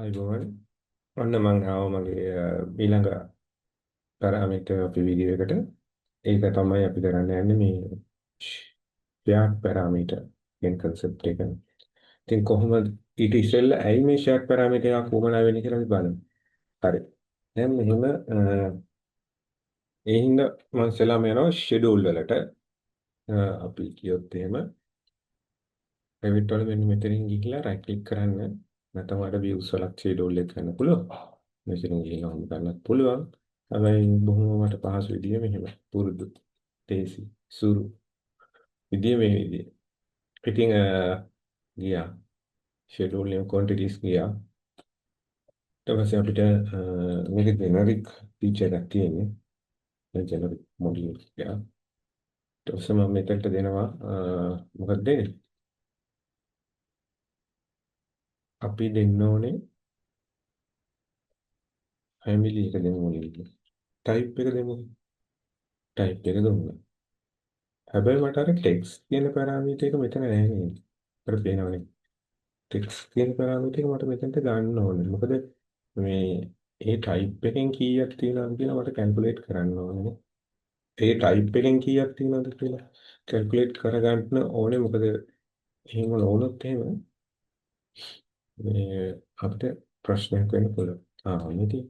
අයිබෝවන් ඔන්න මං ආව මගේ ඊළඟ පැරාමීටර් අපි වීඩියෝ එකට. ඒක තමයි අපි කරන්න යන්නේ මේ ෂෙයාර්ඩ් පැරාමීටර් කියන concept එක. ඉතින් කොහොමද ඊට ඉස්සෙල්ලා ඇයි මේ ෂෙයාර්ඩ් පැරාමීටර් එක කොහොමද වෙන්නේ කියලා අපි බලමු. හරි. දැන් මෙහෙම ඒ හින්දා මම ඉස්සෙල්ලාම යනවා schedule වලට. අපි කියොත් එහෙම private වල මෙන්න මෙතනින් ගිහිල්ලා right click කරන්න. නැත්නම් වල views වලත් schedule එක ගන්න පුළුවන්. මෙතනින් ගිහිල්ලා හොම ගන්නත් පුළුවන්. හැබැයි බොහොම මට පහසු විදිය මෙහෙම පුරුදු තේසි සුරු විදිය මේ විදිය. ඉතින් ගියා schedule and quantities ගියා. ඊට පස්සේ අපිට මේක generic feature එකක් තියෙන්නේ. මේ generic module එක. ඊට පස්සේ මම මෙතනට දෙනවා මොකක්ද දෙන්නේ? අපි දෙන්න ඕනේ family එක දෙමු මුලින්ම. type එක දෙමු. type එක දුන්නා. හැබැයි මට අර text කියන පැරාමීටර් එක මෙතන නැහැ නේද? අපිට පේනවනේ. text කියන පැරාමීටර් එක මට මෙතනට ගන්න ඕනේ. මොකද මේ ඒ type එකෙන් කීයක් තියෙනවද කියලා මට calculate කරන්න ඕනේ. ඒ type එකෙන් කීයක් තියෙනවද කියලා calculate කරගන්න ඕනේ. මොකද එහෙම නොවුනොත් එහෙම මේ අපිට ප්‍රශ්නයක් වෙන්න පුළුවන්. ඉතින්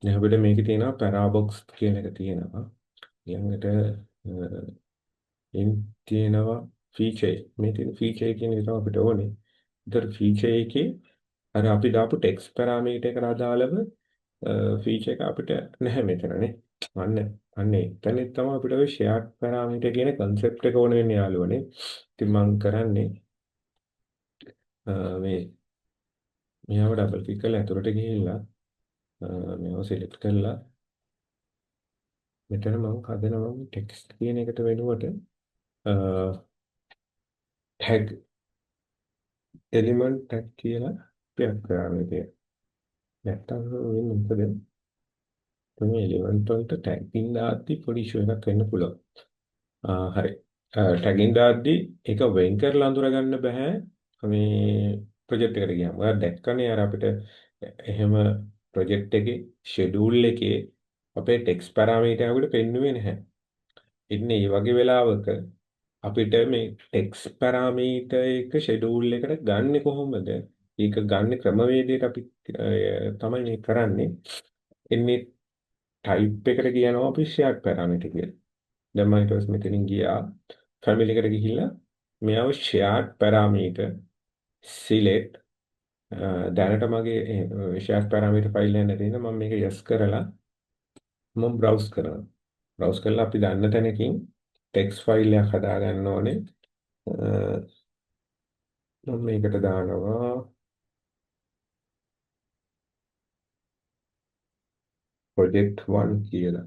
දැන් අපිට මේකේ තියෙනවා parabox කියන එක තියෙනවා. ඊළඟට එන් තියෙනවා feature. මේ තියෙන feature කියන එක තමයි අපිට ඕනේ. ඒතර feature එකේ අර අපි දාපු text parameter එකට අදාළව feature එක අපිට නැහැ මෙතනනේ. අන්න එතන තමයි අපිට ඔය shared parameter කියන concept එක ඕන වෙන්නේ යාළුවනේ. ඉතින් මම කරන්නේ මේ මෙයාව ඩබල් ක්ලික් කරලා ඇතුළට ගිහිල්ලා මේව select කරලා මෙතන මම හදනවා text කියන එකට වෙනුවට tag element tag කියලා දෙයක් කරන්නේ තියෙනවා. නැත්තම් වෙන්නේ මොකද? මේ element වලට tagging දාද්දි පොඩි issue එකක් වෙන්න පුළුවන්. හරි. tagging දාද්දි ඒක වෙන් කරලා අඳුර ගන්න බෑ. මේ project එකට ගියාම. ඔයාලා දැක්කනේ අර අපිට එහෙම project එකේ schedule එකේ අපේ text parameter අපිට පෙන්වුවේ නැහැ. ඉන්නේ මේ වගේ වෙලාවක අපිට මේ text parameter එක schedule එකට ගන්නෙ කොහොමද? ඒක ගන්න ක්‍රමවේදයට අපි තමයි මේ කරන්නේ. එන්නේ type එකට කියනවා අපි shared parameter කියලා. දැන් මම ඊට පස්සේ මෙතනින් ගියා family එකට ගිහිල්ලා මෙයාව shared parameter select දැනට මගේ shared parameter file එක නැතිනම් මම මේක yes කරලා මම browse කරනවා. browse කරලා අපි දන්න තැනකින් text file එකක් හදා ගන්න ඕනේ. මම මේකට දානවා project 1 කියලා.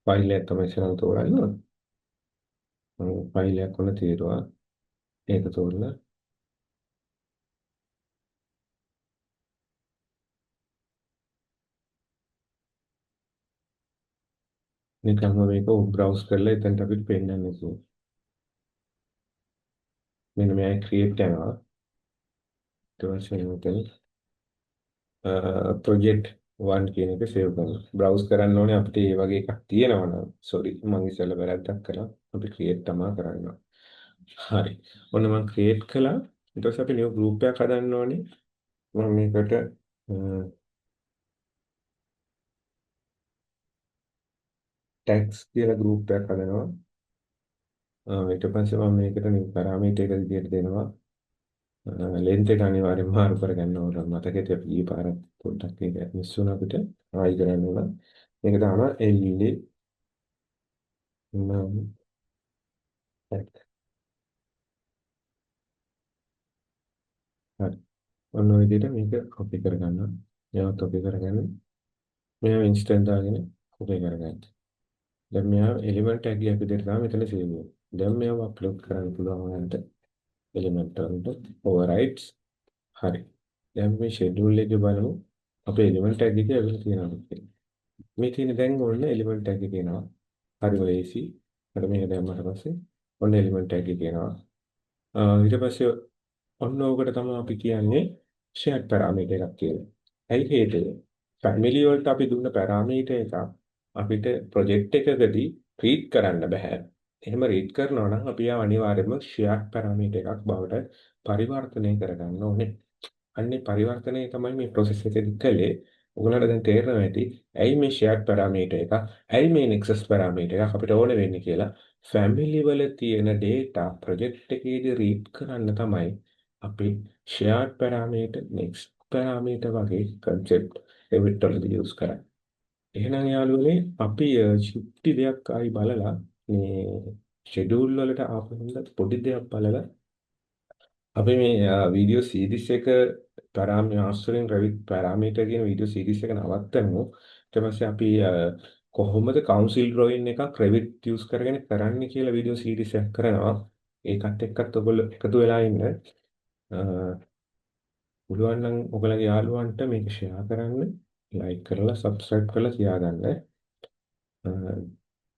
ෆයිල් එක තමයි ඉස්සරහ තෝරන්න ඕනේ. ෆයිල් එකක් වල තියෙනවා. ඒක තෝරලා නිකම්ම මේක browse කරලා එතනට අපිට පෙන්නන්නේ නැහැ. මෙන්න මේ create යනවා. ඊට පස්සේ මෙතන project 1 කියන එක save කරනවා. browse කරන්න ඕනේ අපිට මේ වගේ එකක් තියෙනවා නම් sorry මම ඉස්සෙල්ලා වැරද්දක් කළා. අපි create තමයි කරන්න ඕනේ. හරි. ඔන්න මම create කළා. ඊට පස්සේ අපි new group එකක් හදන්න ඕනේ. මම මේකට tags කියලා group එකක් හදනවා. ඊට පස්සේ මම මේකට new parameter එක විදියට දෙනවා. length එක අනිවාර්යෙන්ම මාරු කරගන්න ඕන. මතකයේ අපි ඊ පාර පොඩ්ඩක් ඒක මිස් වුණා අපිට. ආයි කරන්න ඕන. මේක දානවා LED නම් tag. හරි. ඔන්න ඔය විදිහට මේක copy කරගන්නවා. මේවත් copy කරගන්න. මේව instant දාගෙන copy කරගන්න. දැන් මේව element tag එකක් විදිහට තමයි මෙතන save වෙන්නේ. දැන් මේව upload කරන්න පුළුවන් වලට element වලට overrides. හරි. දැන් මේ schedule එකේ බලමු අපේ element tag එකේ ඇවිල්ලා තියෙනවා කියලා. මේ තියෙන දැන් ඕන element tag එක එනවා. හරිම ලේසි. මට මේක දැම්මට පස්සේ ඔන්න එලිමන්ට් එකේ කියනවා. ඊට පස්සේ ඔන්න ඕකට තමයි අපි කියන්නේ shared parameter එකක් කියලා. ඇයි හේතුව? ෆැමිලි වලට අපි දුන්න පැරාමීටර් එකක් අපිට ප්‍රොජෙක්ට් එකකදී රීඩ් කරන්න බෑ. එහෙම රීඩ් කරනවා නම් අපි ආ අනිවාර්යයෙන්ම shared parameter එකක් බවට පරිවර්තනය කරගන්න ඕනේ. අන්නේ පරිවර්තනය තමයි මේ process එකේදී කළේ. ඔයගොල්ලන්ට දැන් තේරෙනවා ඇති ඇයි මේ shared parameter එක, ඇයි මේ nexus parameter එක අපිට ඕන වෙන්නේ කියලා. ෆැමිලි වල තියෙන data project එකේදී read කරන්න තමයි අපි shared parameter, next parameter වගේ concept Revit වලදී use කරන්නේ. එහෙනම් යාළුවනේ අපි චුට්ටි දෙයක් ආයි බලලා මේ schedule වලට ආපු හින්දා පොඩි දෙයක් බලලා අපි මේ වීඩියෝ සීරීස් එක මාස්ටරින් රෙවිත් පැරාමීටර් කියන වීඩියෝ සීරීස් එක නවත්තමු. ඊට පස්සේ අපි කොහොමද කවුන්සිල් ඩ්‍රොයින් එකක් රෙවිත් යූස් කරගෙන කරන්නේ කියලා වීඩියෝ සීරීස් එකක් කරනවා. ඒකත් එක්කත් ඔයගොල්ලෝ එකතු වෙලා ඉන්න. පුළුවන් නම් ඔයගලගේ යාළුවන්ට මේක ෂෙයා කරන්න, ලයික් කරලා සබ්ස්ක්‍රයිබ් කරලා තියාගන්න.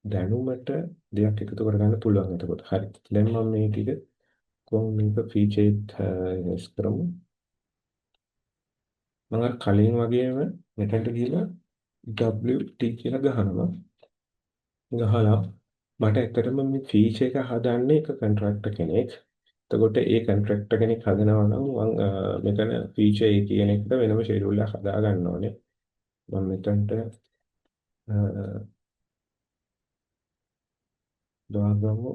දැනුමට දෙයක් එකතු කරගන්න පුළුවන් එතකොට. හරි. දැන් මම මේ ටික කොහොමද මේක ෆීචර් එක කරමු. මම අර කලින් වගේම මෙතනට ගිහලා WT කියලා ගහනවා. ගහලා මට ඇත්තටම මේ ෆීචර් එක හදන්නේ එක කොන්ට්‍රැක්ටර් කෙනෙක්. එතකොට ඒ කොන්ට්‍රැක්ටර් කෙනෙක් හදනවා නම් මම මෙතන ෆීචර් ඒ කියන එකට වෙනම ෂෙඩියුල් එකක් හදා ගන්න ඕනේ. මම මෙතනට දාගමු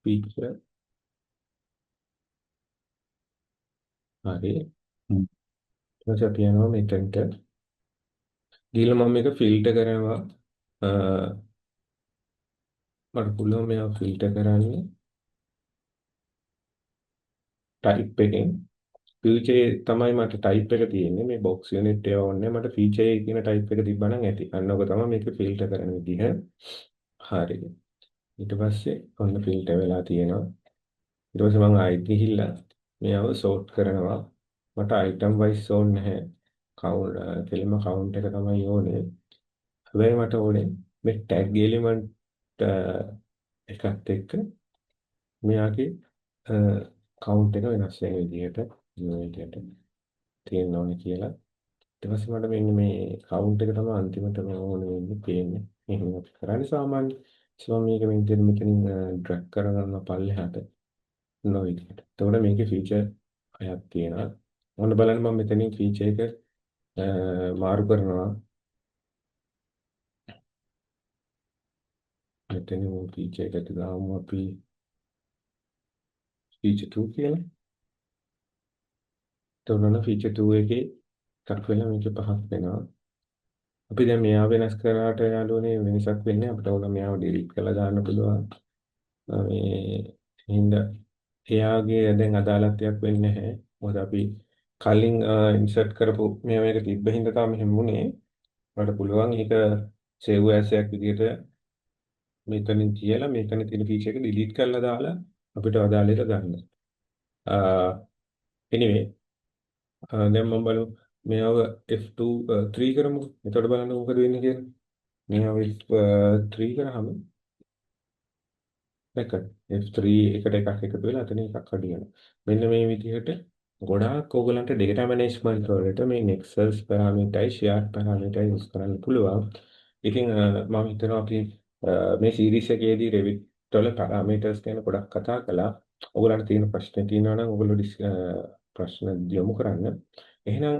ෆීචර්. හරි. ඊට පස්සේ අපි යනවා මෙතනට. ගිහලා මම මේක ෆිල්ටර් කරනවා. මට පුළුවන් මේවා ෆිල්ටර් කරන්න ටයිප් එකෙන්. ෆීචර් තමයි මට ටයිප් එක තියෙන්නේ. මේ box unit ඒවා ඕනේ. මට ෆීචර් කියන ටයිප් එක තිබ්බනම් ඇති. අන්න ඔක තමයි මේක ෆිල්ටර් කරන විදිහ. හරි. ඊට පස්සේ ඔන්න ෆිල්ටර් වෙලා තියෙනවා. ඊට පස්සේ මම ආයෙත් ගිහිල්ලා මේව සෝට් කරනවා. මට item wise ඕනේ නැහැ. කෙලින්ම count එක තමයි ඕනේ. හැබැයි මට ඕනේ මේ tag element එකත් එක්ක මෙයාගේ count එක වෙනස් වෙන විදිහට මේ විදිහට තියෙන්න ඕනේ කියලා. ඊට පස්සේ මට මෙන්න මේ count එක තමයි අන්තිමට මම ඕනේ වෙන්නේ පේන්නේ. එහෙනම් අපි කරන්නේ සාමාන්‍ය මේක මෙතනින් drag කරගන්න පල්ලෙහාට නෝ විදිහට. එතකොට මේකේ feature හයක් තියෙනවා. ඔන්න බලන්න මම මෙතනින් feature එක මාරු කරනවා. මෙතන feature එකට දාමු අපි feature 2 කියලා. එතකොට feature 2 එකේ එකක් වෙලා මේකේ පහක් වෙනවා. අපි දැන් මෙයා වෙනස් කරාට යාළුවනේ වෙනසක් වෙන්නේ අපිට ඕන මෙයාව ඩිලීට් කරලා දාන්න පුළුවන්. මේ හින්දා එයාගේ දැන් අදාළත්වයක් වෙන්නේ නැහැ. මොකද අපි කලින් ඉන්සර්ට් කරපු මේක තිබ්බ හින්දා තමයි මෙහෙම වුනේ. අපිට පුළුවන් ඒක save as එකක් විදිහට මෙතනින් කියලා මෙතන තියෙන ෆීචර් එක ඩිලීට් කරලා දාලා අපිට අදාළ එක ගන්න. anyway දැන් මම බලමු මේව F2 3 කරමු. එතකොට බලන්න මොකද වෙන්නේ කියලා. මේව F3 කරාම එක F3 එකට එකක් එකතු වෙලා අතන එකක් අඩු වෙනවා. මෙන්න මේ විදිහට ගොඩාක් ඕගලන්ට data management වලට මේ Nexus parameter, shared parameter use කරන්න පුළුවන්. ඉතින් මම හිතනවා අපි මේ සීරීස් එකේදී Revit වල parameters ගැන ගොඩක් කතා කළා. ඕගලන්ට තියෙන ප්‍රශ්න තියෙනවා නම් ඕගොල්ලෝ ප්‍රශ්න යොමු කරන්න. එහෙනම්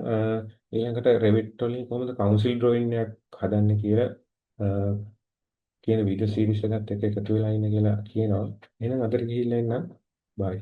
ඊළඟට Revit වලින් කොහොමද council drawing එකක් හදන්නේ කියලා කියන වීඩියෝ සීරීස් එකත් එක්ක එකතු වෙලා ඉන්න කියලා කියනවා. එහෙනම් අදට ගිහිල්ලා එන්න. බයි.